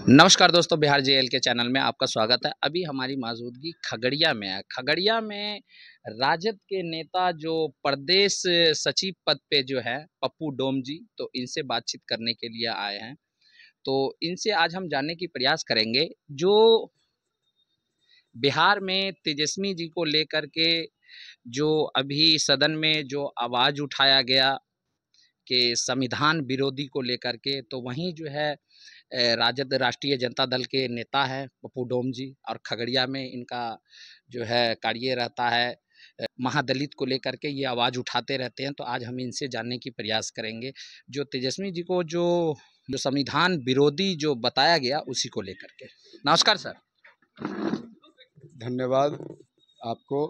नमस्कार दोस्तों, बिहार जेएल के चैनल में आपका स्वागत है। अभी हमारी मौजूदगी खगड़िया में है। खगड़िया में राजद के नेता जो प्रदेश सचिव पद पे जो है पप्पू डोम जी, तो इनसे बातचीत करने के लिए आए हैं। तो इनसे आज हम जानने की प्रयास करेंगे जो बिहार में तेजस्वी जी को लेकर के जो अभी सदन में जो आवाज़ उठाया गया कि संविधान विरोधी को लेकर के, तो वहीं जो है राजद राष्ट्रीय जनता दल के नेता हैं पप्पू डोम जी, और खगड़िया में इनका जो है कार्य रहता है। महादलित को लेकर के ये आवाज़ उठाते रहते हैं। तो आज हम इनसे जानने की प्रयास करेंगे जो तेजस्वी जी को जो जो संविधान विरोधी जो बताया गया उसी को लेकर के। नमस्कार सर। धन्यवाद आपको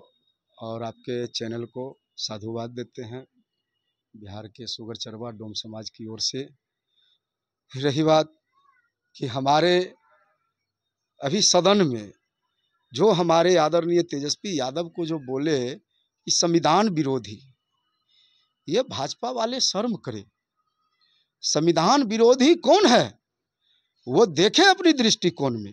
और आपके चैनल को साधुवाद देते हैं बिहार के सुगर चरवा डोम समाज की ओर से। रही बात कि हमारे अभी सदन में जो हमारे आदरणीय तेजस्वी यादव को जो बोले कि संविधान विरोधी, ये भाजपा वाले शर्म करें। संविधान विरोधी कौन है वो देखें अपनी दृष्टिकोण में।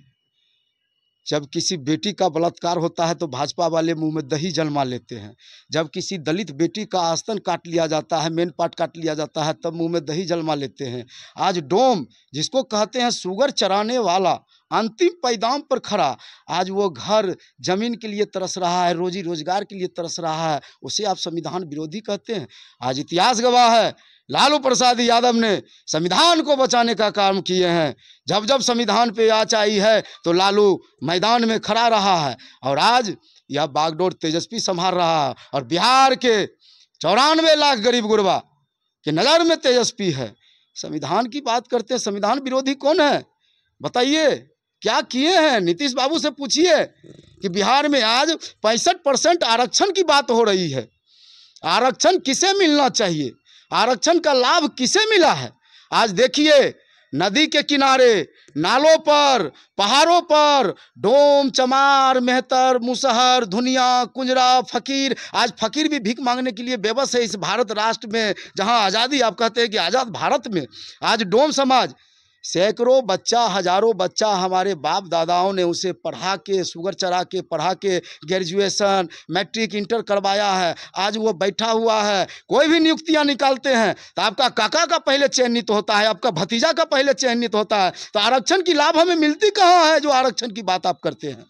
जब किसी बेटी का बलात्कार होता है तो भाजपा वाले मुंह में दही जलवा लेते हैं। जब किसी दलित बेटी का आस्तन काट लिया जाता है, मेन पार्ट काट लिया जाता है, तब मुंह में दही जलवा लेते हैं। आज डोम जिसको कहते हैं सुगर चराने वाला, अंतिम पैदाम पर खड़ा, आज वो घर जमीन के लिए तरस रहा है, रोजी रोजगार के लिए तरस रहा है, उसे आप संविधान विरोधी कहते हैं। आज इतिहास गवाह है, लालू प्रसाद यादव ने संविधान को बचाने का काम किए हैं। जब जब संविधान पे आँच आई है तो लालू मैदान में खड़ा रहा है, और आज यह बागडोर तेजस्वी संभाल रहा है। और बिहार के 94 लाख गरीब गुरबा के नज़र में तेजस्वी है। संविधान की बात करते हैं, संविधान विरोधी कौन है बताइए? क्या किए हैं? नीतीश बाबू से पूछिए कि बिहार में आज 65% आरक्षण की बात हो रही है। आरक्षण किसे मिलना चाहिए? आरक्षण का लाभ किसे मिला है? आज देखिए नदी के किनारे, नालों पर, पहाड़ों पर डोम, चमार, मेहतर, मुसहर, धुनिया, कुंजरा, फकीर, आज फकीर भी भीख मांगने के लिए बेबस है इस भारत राष्ट्र में, जहां आज़ादी आप कहते हैं कि आज़ाद भारत में। आज डोम समाज सैकड़ों बच्चा, हजारों बच्चा हमारे बाप दादाओं ने उसे पढ़ा के, सुगर चरा के पढ़ा के ग्रेजुएशन, मैट्रिक, इंटर करवाया है। आज वो बैठा हुआ है। कोई भी नियुक्तियां निकालते हैं तो आपका काका का पहले चयनित होता है, आपका भतीजा का पहले चयनित होता है। तो आरक्षण की लाभ हमें मिलती कहाँ है जो आरक्षण की बात आप करते हैं?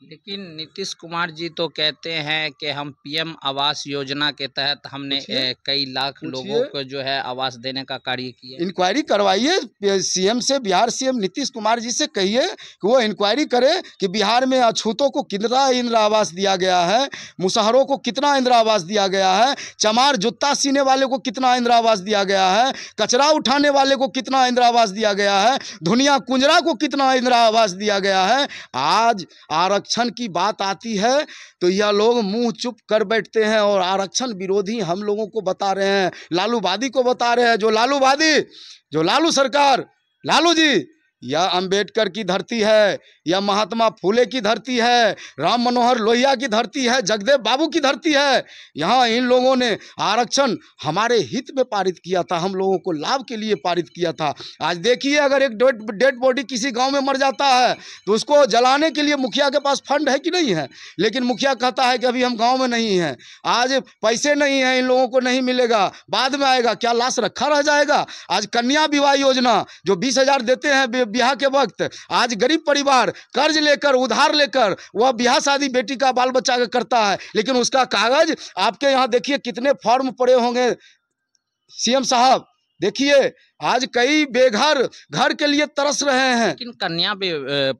लेकिन नीतीश कुमार जी तो कहते हैं कि हम पीएम आवास योजना के तहत हमने कई लाख लोगों को जो है आवास देने का कार्य किया। इंक्वायरी करवाइए सीएम से, बिहार सीएम नीतीश कुमार जी से कहिए कि वो इंक्वायरी करे कि बिहार में अछूतों को कितना इंदिरा आवास दिया गया है, मुसहरों को कितना इंदिरा आवास दिया गया है, चमार जूता सीने वाले को कितना इंदिरा आवास दिया गया है, कचरा उठाने वाले को कितना इंदिरा आवास दिया गया है, धुनिया कुंजरा को कितना इंदिरा आवास दिया गया है। आज आरक्षण की बात आती है तो यह लोग मुंह चुप कर बैठते हैं और आरक्षण विरोधी हम लोगों को बता रहे हैं, लालूवादी को बता रहे हैं। जो लालूवादी, जो लालू सरकार, लालू जी, यह अंबेडकर की धरती है, यह महात्मा फुले की धरती है, राम मनोहर लोहिया की धरती है, जगदेव बाबू की धरती है। यहाँ इन लोगों ने आरक्षण हमारे हित में पारित किया था, हम लोगों को लाभ के लिए पारित किया था। आज देखिए अगर एक डेड बॉडी किसी गांव में मर जाता है तो उसको जलाने के लिए मुखिया के पास फंड है कि नहीं है? लेकिन मुखिया कहता है कि अभी हम गाँव में नहीं हैं, आज पैसे नहीं हैं, इन लोगों को नहीं मिलेगा, बाद में आएगा। क्या लाश रखा रह जाएगा? आज कन्या विवाह योजना जो 20,000 देते हैं ब्याह के वक्त, आज गरीब परिवार कर्ज लेकर, उधार लेकर वह ब्याह शादी बेटी का बाल बच्चा का करता है, लेकिन उसका कागज आपके यहाँ देखिए कितने फॉर्म पड़े होंगे। सीएम साहब देखिए आज कई बेघर घर के लिए तरस रहे हैं। लेकिन कन्या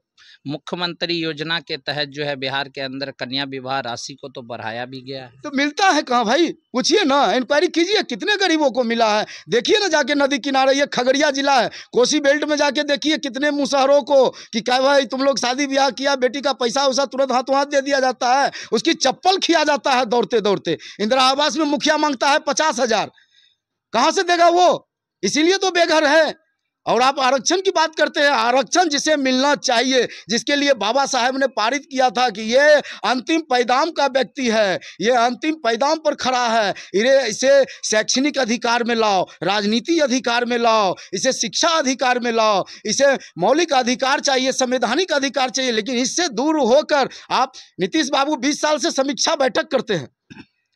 मुख्यमंत्री योजना के तहत जो है बिहार के अंदर कन्या विवाह राशि को तो बढ़ाया भी गया है। तो मिलता है कहाँ भाई? पूछिए ना, इंक्वायरी कीजिए कितने गरीबों को मिला है। देखिए ना जाके नदी किनारे, ये खगड़िया जिला है, कोसी बेल्ट में जाके देखिए कितने मुसहरों को कि क्या भाई तुम लोग शादी ब्याह किया, बेटी का पैसा उसा तुरंत हाथों हाथ दे दिया जाता है, उसकी चप्पल खिया जाता है दौड़ते दौड़ते। इंदिरा आवास में मुखिया मांगता है 50,000, कहाँ से देगा वो? इसीलिए तो बेघर है। और आप आरक्षण की बात करते हैं। आरक्षण जिसे मिलना चाहिए, जिसके लिए बाबा साहेब ने पारित किया था कि ये अंतिम पैदाम का व्यक्ति है, ये अंतिम पैदाम पर खड़ा है, इसे शैक्षणिक अधिकार में लाओ, राजनीति अधिकार में लाओ, इसे शिक्षा अधिकार में लाओ, इसे मौलिक अधिकार चाहिए, संवैधानिक अधिकार चाहिए। लेकिन इससे दूर होकर आप नीतीश बाबू 20 साल से समीक्षा बैठक करते हैं,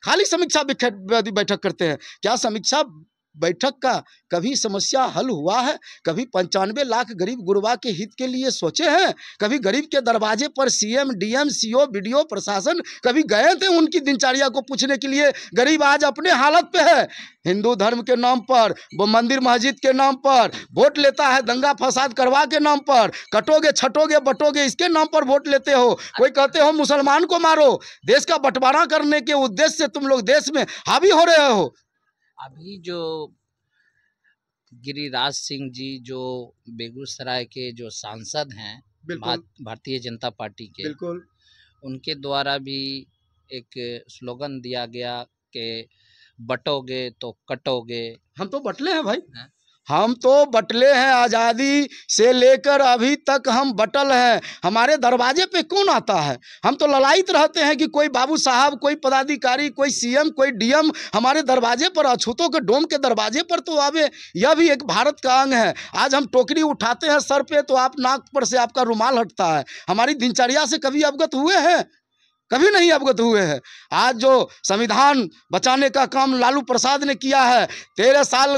खाली समीक्षा बैठक करते हैं। क्या समीक्षा बैठक का कभी समस्या हल हुआ है? कभी 95 लाख गरीब गुरबा के हित के लिए सोचे हैं? कभी गरीब के दरवाजे पर सीएम, डीएम, सीओ, बीडीओ, प्रशासन कभी गए थे उनकी दिनचर्या को पूछने के लिए? गरीब आज अपने हालत पे है। हिंदू धर्म के नाम पर, मंदिर मस्जिद के नाम पर वोट लेता है, दंगा फसाद करवा के नाम पर, कटोगे छटोगे बटोगे इसके नाम पर वोट लेते हो। कोई कहते हो मुसलमान को मारो, देश का बंटवारा करने के उद्देश्य से तुम लोग देश में हावी हो रहे हो। अभी जो गिरिराज सिंह जी जो बेगूसराय के जो सांसद हैं भारतीय जनता पार्टी के, बिल्कुल उनके द्वारा भी एक स्लोगन दिया गया कि बटोगे तो कटोगे। हम तो बटले हैं भाई, हम तो बटले हैं, आज़ादी से लेकर अभी तक हम बटल हैं। हमारे दरवाजे पे कौन आता है? हम तो ललायित रहते हैं कि कोई बाबू साहब, कोई पदाधिकारी, कोई सीएम, कोई डीएम हमारे दरवाजे पर, अछूतों के डोम के दरवाजे पर तो आवे। यह भी एक भारत का अंग है। आज हम टोकरी उठाते हैं सर पे तो आप नाक पर से आपका रुमाल हटता है। हमारी दिनचर्या से कभी अवगत हुए हैं? कभी नहीं अवगत हुए हैं। आज जो संविधान बचाने का काम लालू प्रसाद ने किया है, 13 साल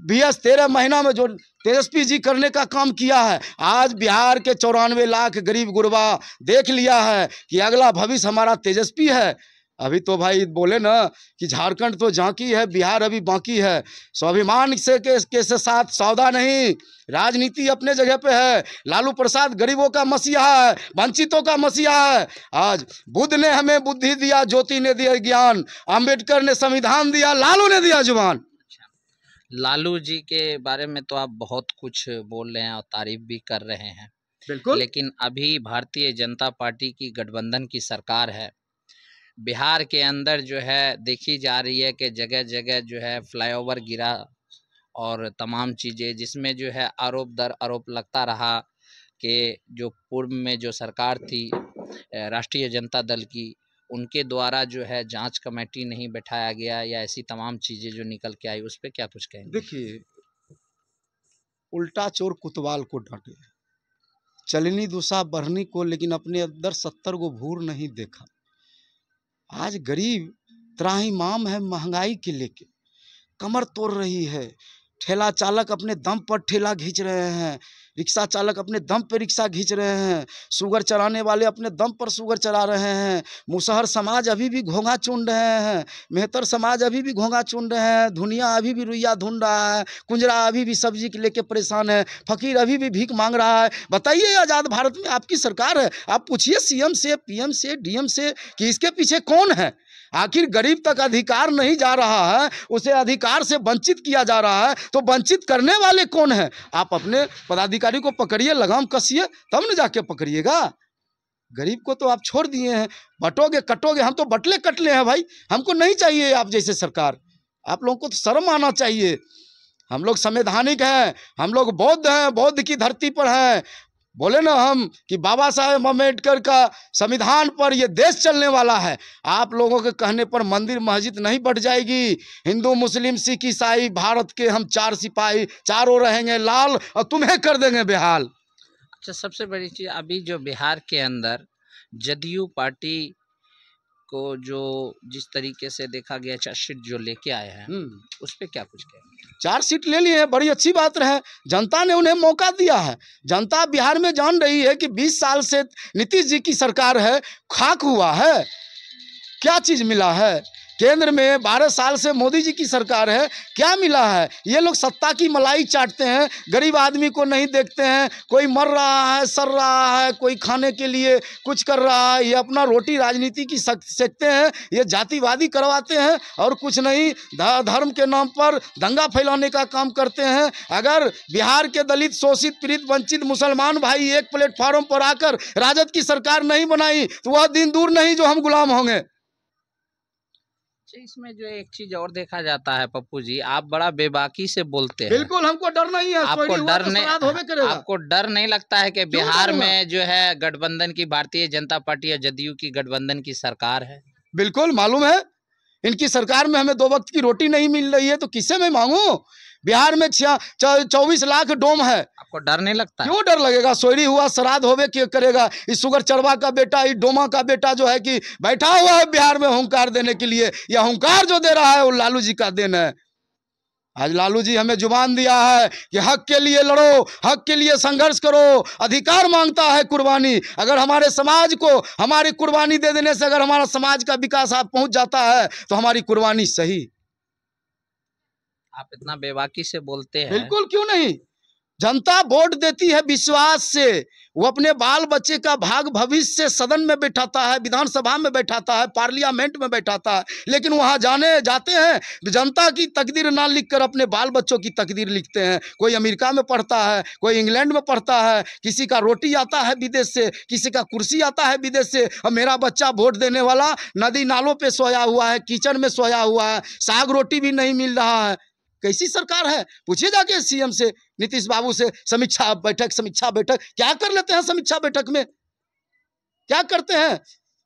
13 महीना में जो तेजस्वी जी करने का काम किया है, आज बिहार के 94 लाख गरीब गुरबा देख लिया है कि अगला भविष्य हमारा तेजस्वी है। अभी तो भाई बोले ना कि झारखंड तो झांकी है, बिहार अभी बाकी है। स्वाभिमान से के साथ सौदा नहीं, राजनीति अपने जगह पे है। लालू प्रसाद गरीबों का मसीहा है, वंचितों का मसीहा है। आज बुद्ध ने हमें बुद्धि दिया, ज्योति ने दिया ज्ञान, अंबेडकर ने संविधान दिया, लालू ने दिया जुबान। लालू जी के बारे में तो आप बहुत कुछ बोल रहे हैं और तारीफ भी कर रहे हैं, बिल्कुल। लेकिन अभी भारतीय जनता पार्टी की गठबंधन की सरकार है। बिहार के अंदर जो है देखी जा रही है कि जगह जगह जो है फ्लाईओवर गिरा और तमाम चीज़ें, जिसमें जो है आरोप दर आरोप लगता रहा कि जो पूर्व में जो सरकार थी राष्ट्रीय जनता दल की, उनके द्वारा जो है जांच कमेटी नहीं बैठाया गया या ऐसी तमाम चीज़ें जो निकल के आई, उस पर क्या कुछ कहेंगे? देखिए, उल्टा चोर कुतवाल को डांटे, चलनी दुसा बढ़नी को, लेकिन अपने अंदर 70 को भूर नहीं देखा। आज गरीब त्राहिमाम है, महंगाई के लेके कमर तोड़ रही है। ठेला चालक अपने दम पर ठेला खींच रहे हैं, रिक्शा चालक अपने दम पर रिक्शा खींच रहे हैं, शुगर चलाने वाले अपने दम पर शुगर चला रहे हैं। मुसहर समाज अभी भी घोंघा चुन रहे हैं, मेहतर समाज अभी भी घोंघा चुन रहे हैं, धुनिया अभी भी रुइया ढूंढ रहा है, कुंजरा अभी भी सब्जी के लेके परेशान है, फकीर अभी भी भीख मांग रहा है। बताइए, आज़ाद भारत में आपकी सरकार है, आप पूछिए सीएम से, पीएम से, डीएम से कि इसके पीछे कौन है? आखिर गरीब तक अधिकार नहीं जा रहा है, उसे अधिकार से वंचित किया जा रहा है, तो वंचित करने वाले कौन है? आप अपने पदाधिकारी को पकड़िए, लगाम कसिए, तब न जाके पकड़िएगा। गरीब को तो आप छोड़ दिए हैं, बटोगे कटोगे। हम तो बटले कटले हैं भाई, हमको नहीं चाहिए आप जैसे सरकार। आप लोगों को तो शर्म आना चाहिए। हम लोग संवैधानिक हैं, हम लोग बौद्ध हैं, बौद्ध की धरती पर हैं। बोले ना हम कि बाबा साहेब अम्बेडकर का संविधान पर ये देश चलने वाला है। आप लोगों के कहने पर मंदिर मस्जिद नहीं बढ़ जाएगी। हिंदू मुस्लिम सिख ईसाई भारत के हम 4 सिपाही, चारों रहेंगे लाल और तुम्हें कर देंगे बेहाल। अच्छा, सबसे बड़ी चीज़ अभी जो बिहार के अंदर जदयू पार्टी को जो जिस तरीके से देखा गया चार्जशीट जो लेके आए हैं, उस पर क्या कुछ कहेंगे? 4 सीट ले लिए हैं, बड़ी अच्छी बात रहे। जनता ने उन्हें मौका दिया है। जनता बिहार में जान रही है कि 20 साल से नीतीश जी की सरकार है, खाक हुआ है। क्या चीज़ मिला है? केंद्र में 12 साल से मोदी जी की सरकार है, क्या मिला है? ये लोग सत्ता की मलाई चाटते हैं, गरीब आदमी को नहीं देखते हैं। कोई मर रहा है, सर रहा है, कोई खाने के लिए कुछ कर रहा है, ये अपना रोटी राजनीति की सेकते हैं, ये जातिवादी करवाते हैं और कुछ नहीं, धर्म के नाम पर दंगा फैलाने का काम करते हैं। अगर बिहार के दलित, शोषित, पीड़ित, वंचित मुसलमान भाई एक प्लेटफार्म पर आकर राजद की सरकार नहीं बनाई तो वह दिन दूर नहीं जो हम गुलाम होंगे। अच्छा, इसमें जो एक चीज और देखा जाता है पप्पू जी, आप बड़ा बेबाकी से बोलते हैं। बिल्कुल, हमको डर नहीं है, आपको डर नहीं लगता है कि बिहार में जो है गठबंधन की, भारतीय जनता पार्टी और जदयू की गठबंधन की सरकार है? बिल्कुल मालूम है, इनकी सरकार में हमें 2 वक्त की रोटी नहीं मिल रही है, तो किससे मैं मांगू? बिहार में 24 लाख डोम है। आपको डर नहीं लगता? क्यों डर लगेगा? सोयरी हुआ श्राद्ध होवे क्यों करेगा? इस सुगर चरवा का बेटा, इस डोमा का बेटा जो है कि बैठा हुआ है बिहार में हुंकार देने के लिए, या हुंकार जो दे रहा है वो लालू जी का देन है। आज लालू जी हमें जुबान दिया है कि हक के लिए लड़ो, हक के लिए संघर्ष करो, अधिकार मांगता है कुर्बानी। अगर हमारे समाज को हमारी कुर्बानी दे देने से अगर हमारा समाज का विकास आप पहुंच जाता है तो हमारी कुर्बानी सही। आप इतना बेबाकी से बोलते हैं। बिल्कुल, क्यों नहीं? जनता वोट देती है विश्वास से, वो अपने बाल बच्चे का भाग भविष्य सदन में बैठाता है, विधानसभा में बैठाता है, पार्लियामेंट में बैठाता है, लेकिन वहां जाते हैं जनता की तकदीर ना लिखकर अपने बाल बच्चों की तकदीर लिखते हैं। कोई अमेरिका में पढ़ता है, कोई इंग्लैंड में पढ़ता है, किसी का रोटी आता है विदेश से, किसी का कुर्सी आता है विदेश से, और मेरा बच्चा वोट देने वाला नदी नालों पर सोया हुआ है, किचन में सोया हुआ है, साग रोटी भी नहीं मिल रहा है। कैसी सरकार है? पूछिए जाके सीएम से, नीतीश बाबू से। समीक्षा बैठक क्या कर लेते हैं? समीक्षा बैठक में क्या करते हैं?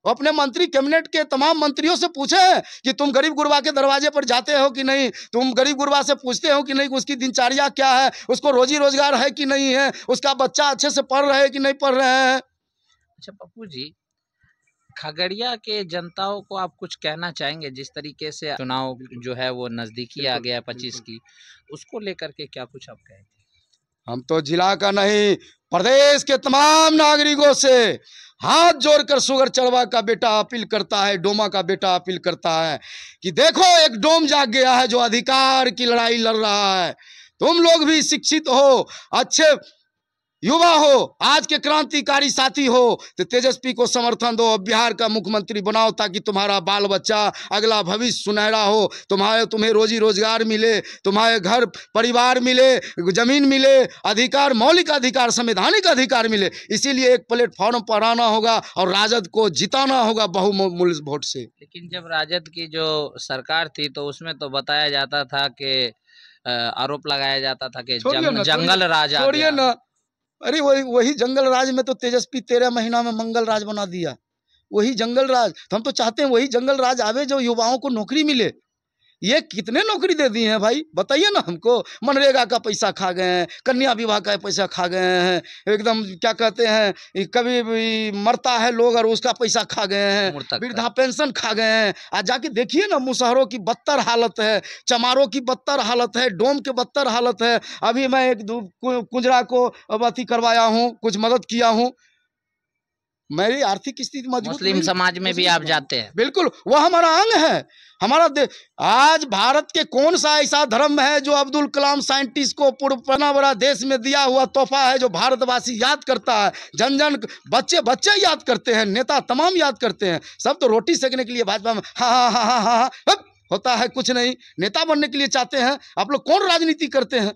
अपने मंत्री कैबिनेट के तमाम मंत्रियों से पूछे कि तुम गरीब गुरबा के दरवाजे पर जाते हो कि नहीं? तुम गरीब गुरबा से पूछते हो कि नहीं उसकी दिनचर्या क्या है, उसको रोजी रोजगार है कि नहीं है, उसका बच्चा अच्छे से पढ़ रहे कि नहीं पढ़ रहे हैं? अच्छा पप्पू जी, खगड़िया के जनताओं को आप कुछ कहना चाहेंगे? जिस तरीके से चुनाव जो है वो नजदीकी आ गया 25 की, उसको लेकर के क्या कुछ आप कहेंगे? हम तो जिला का नहीं, प्रदेश के तमाम नागरिकों से हाथ जोड़कर सुगर चरवा का बेटा अपील करता है, डोमा का बेटा अपील करता है कि देखो एक डोम जाग गया है जो अधिकार की लड़ाई लड़ रहा है। तुम लोग भी शिक्षित हो, अच्छे युवा हो, आज के क्रांतिकारी साथी हो, तो तेजस्वी को समर्थन दो, बिहार का मुख्यमंत्री बनाओ ताकि तुम्हारा बाल बच्चा अगला भविष्य सुनहरा हो, तुम्हें रोजी रोजगार मिले, तुम्हारे घर परिवार मिले, जमीन मिले, अधिकार, मौलिक अधिकार, संवैधानिक अधिकार मिले। इसीलिए एक प्लेटफॉर्म पर आना होगा और राजद को जिताना होगा बहुमूल्य वोट से। लेकिन जब राजद की जो सरकार थी तो उसमें तो बताया जाता था कि आरोप लगाया जाता था कि जंगल राज आ गया। ना, अरे वही जंगल राज में तो तेजस्वी 13 महीना में मंगल राज बना दिया। वही जंगल राज, तो हम तो चाहते हैं वही जंगल राज आवे जो युवाओं को नौकरी मिले। ये कितने नौकरी दे दी हैं भाई, बताइए ना हमको। मनरेगा का पैसा खा गए हैं, कन्या विवाह का पैसा खा गए हैं, एकदम क्या कहते हैं, कभी भी मरता है लोग और उसका पैसा खा गए हैं, वृद्धा पेंशन खा गए हैं। आज जाके देखिए ना, मुसहरों की बदतर हालत है, चमारों की बदतर हालत है, डोम की बदतर हालत है। अभी मैं एक कुंजरा को अथी करवाया हूँ, कुछ मदद किया हूँ। मेरी आर्थिक स्थिति मजबूत, मुस्लिम समाज में भी आप जाते हैं? बिल्कुल, वह हमारा अंग है, हमारा आज भारत के कौन सा ऐसा धर्म है जो अब्दुल कलाम साइंटिस्ट को पूर्ण बड़ा देश में दिया हुआ तोहफा है जो भारतवासी याद करता है, जन जन बच्चे याद करते हैं, नेता तमाम याद करते हैं। सब तो रोटी सेकने के लिए भाजपा में हाँ हाँ हाँ हाँ हाँ होता है, कुछ नहीं। नेता बनने के लिए चाहते हैं। आप लोग कौन राजनीति करते हैं?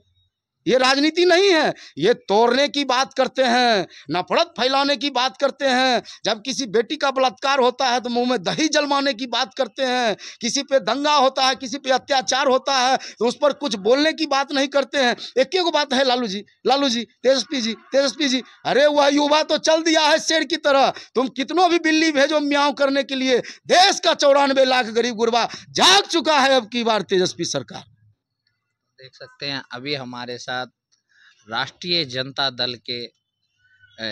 ये राजनीति नहीं है, ये तोड़ने की बात करते हैं, नफरत फैलाने की बात करते हैं। जब किसी बेटी का बलात्कार होता है तो मुंह में दही जलवाने की बात करते हैं, किसी पे दंगा होता है, किसी पे अत्याचार होता है तो उस पर कुछ बोलने की बात नहीं करते हैं। एक ही बात है, लालू जी, तेजस्वी जी, अरे वह युवा तो चल दिया है शेर की तरह। तुम कितनों भी बिल्ली भेजो म्याऊं करने के लिए, देश का 94 लाख गरीब गुरबा जाग चुका है अब की बार तेजस्वी सरकार। देख सकते हैं अभी हमारे साथ राष्ट्रीय जनता दल के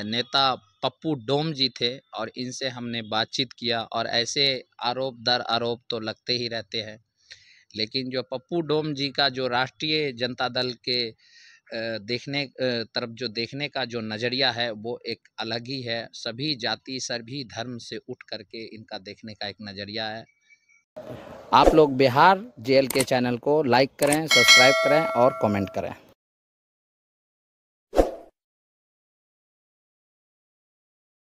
नेता पप्पू डोम जी थे और इनसे हमने बातचीत किया और ऐसे आरोप दर आरोप तो लगते ही रहते हैं। लेकिन जो पप्पू डोम जी का जो राष्ट्रीय जनता दल के देखने तरफ जो देखने का जो नज़रिया है वो एक अलग ही है। सभी जाति सभी धर्म से उठ करके इनका देखने का एक नज़रिया है। आप लोग बिहार JLK चैनल को लाइक करें, सब्सक्राइब करें और कमेंट करें।